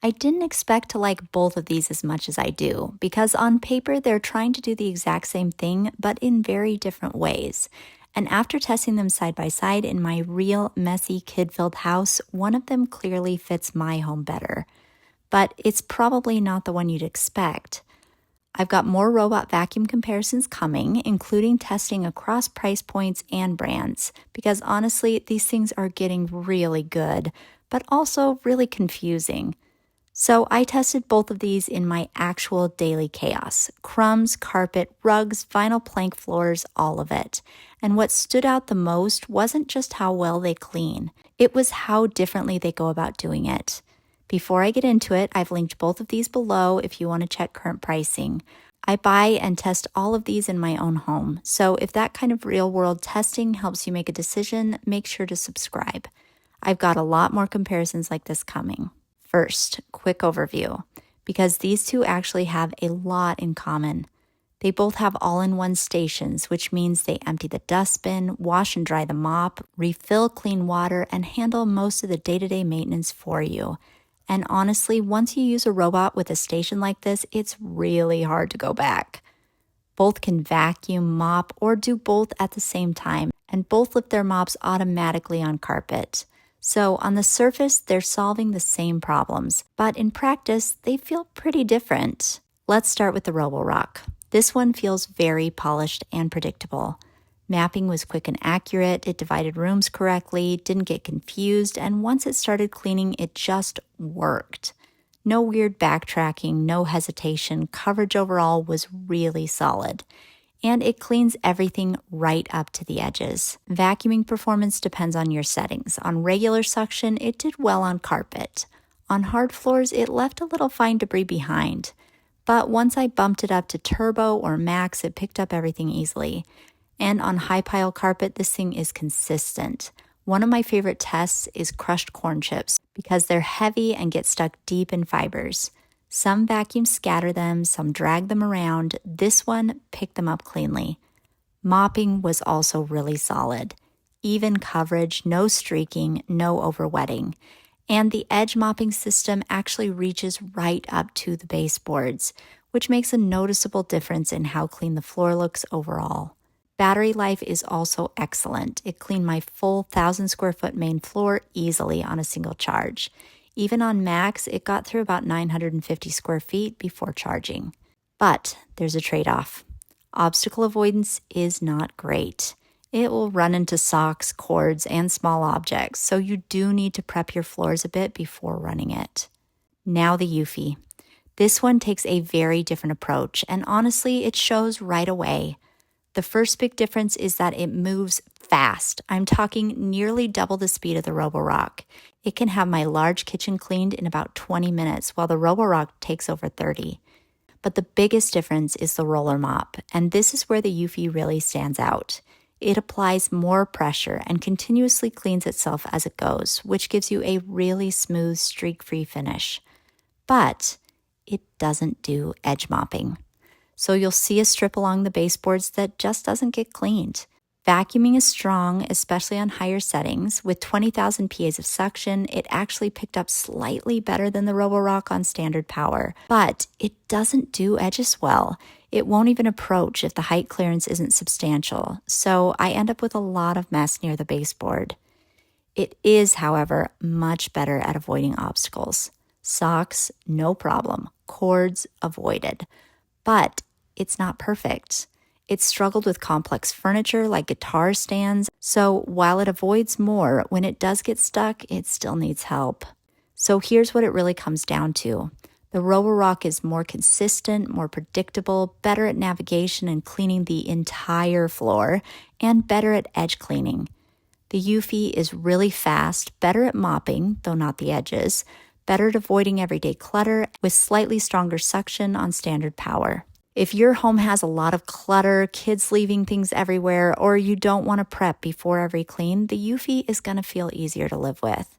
I didn't expect to like both of these as much as I do, because on paper they're trying to do the exact same thing, but in very different ways. And after testing them side by side in my real, messy, kid-filled house, one of them clearly fits my home better. But it's probably not the one you'd expect. I've got more robot vacuum comparisons coming, including testing across price points and brands, because honestly, these things are getting really good, but also really confusing. So I tested both of these in my actual daily chaos: crumbs, carpet, rugs, vinyl plank floors, all of it. And what stood out the most wasn't just how well they clean, it was how differently they go about doing it. Before I get into it, I've linked both of these below if you want to check current pricing. I buy and test all of these in my own home, so if that kind of real-world testing helps you make a decision, make sure to subscribe. I've got a lot more comparisons like this coming. First, quick overview, because these two actually have a lot in common. They both have all-in-one stations, which means they empty the dustbin, wash and dry the mop, refill clean water, and handle most of the day-to-day maintenance for you. And honestly, once you use a robot with a station like this, it's really hard to go back. Both can vacuum, mop, or do both at the same time, and both lift their mops automatically on carpet. So on the surface, they're solving the same problems, but in practice, they feel pretty different. Let's start with the Roborock. This one feels very polished and predictable. Mapping was quick and accurate, it divided rooms correctly, didn't get confused, and once it started cleaning, it just worked. No weird backtracking, no hesitation, coverage overall was really solid. And it cleans everything right up to the edges. Vacuuming performance depends on your settings. On regular suction, it did well on carpet. On hard floors, it left a little fine debris behind. But once I bumped it up to turbo or max, it picked up everything easily. And on high pile carpet, this thing is consistent. One of my favorite tests is crushed corn chips because they're heavy and get stuck deep in fibers. Some vacuums scatter them, some drag them around. This one picked them up cleanly. Mopping was also really solid. Even coverage, no streaking, no overwetting. And the edge mopping system actually reaches right up to the baseboards, which makes a noticeable difference in how clean the floor looks overall. Battery life is also excellent. It cleaned my full 1,000 square foot main floor easily on a single charge. Even on max, it got through about 950 square feet before charging. But there's a trade-off. Obstacle avoidance is not great. It will run into socks, cords, and small objects, so you do need to prep your floors a bit before running it. Now the Eufy. This one takes a very different approach, and honestly, it shows right away. The first big difference is that it moves fast. I'm talking nearly double the speed of the Roborock. It can have my large kitchen cleaned in about 20 minutes, while the Roborock takes over 30. But the biggest difference is the roller mop, and this is where the Eufy really stands out. It applies more pressure and continuously cleans itself as it goes, which gives you a really smooth, streak-free finish. But it doesn't do edge mopping. So you'll see a strip along the baseboards that just doesn't get cleaned. Vacuuming is strong, especially on higher settings. With 20,000 PAs of suction, it actually picked up slightly better than the Roborock on standard power. But it doesn't do edges well. It won't even approach if the height clearance isn't substantial. So I end up with a lot of mess near the baseboard. It is, however, much better at avoiding obstacles. Socks, no problem. Cords, avoided. But it's not perfect. It struggled with complex furniture like guitar stands, so while it avoids more, when it does get stuck, it still needs help. So here's what it really comes down to. The Roborock is more consistent, more predictable, better at navigation and cleaning the entire floor, and better at edge cleaning. The Eufy is really fast, better at mopping, though not the edges, better at avoiding everyday clutter, with slightly stronger suction on standard power. If your home has a lot of clutter, kids leaving things everywhere, or you don't want to prep before every clean, the Eufy is going to feel easier to live with.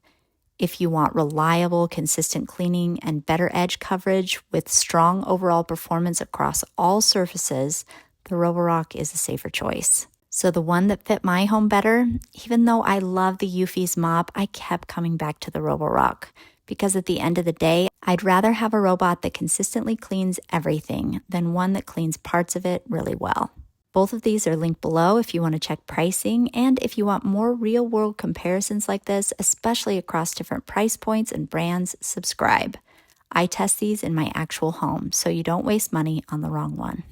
If you want reliable, consistent cleaning and better edge coverage with strong overall performance across all surfaces, the Roborock is a safer choice. So the one that fit my home better, even though I love the Eufy's mop, I kept coming back to the Roborock because at the end of the day, I'd rather have a robot that consistently cleans everything than one that cleans parts of it really well. Both of these are linked below if you want to check pricing and if you want more real-world comparisons like this, especially across different price points and brands, subscribe. I test these in my actual home, so you don't waste money on the wrong one.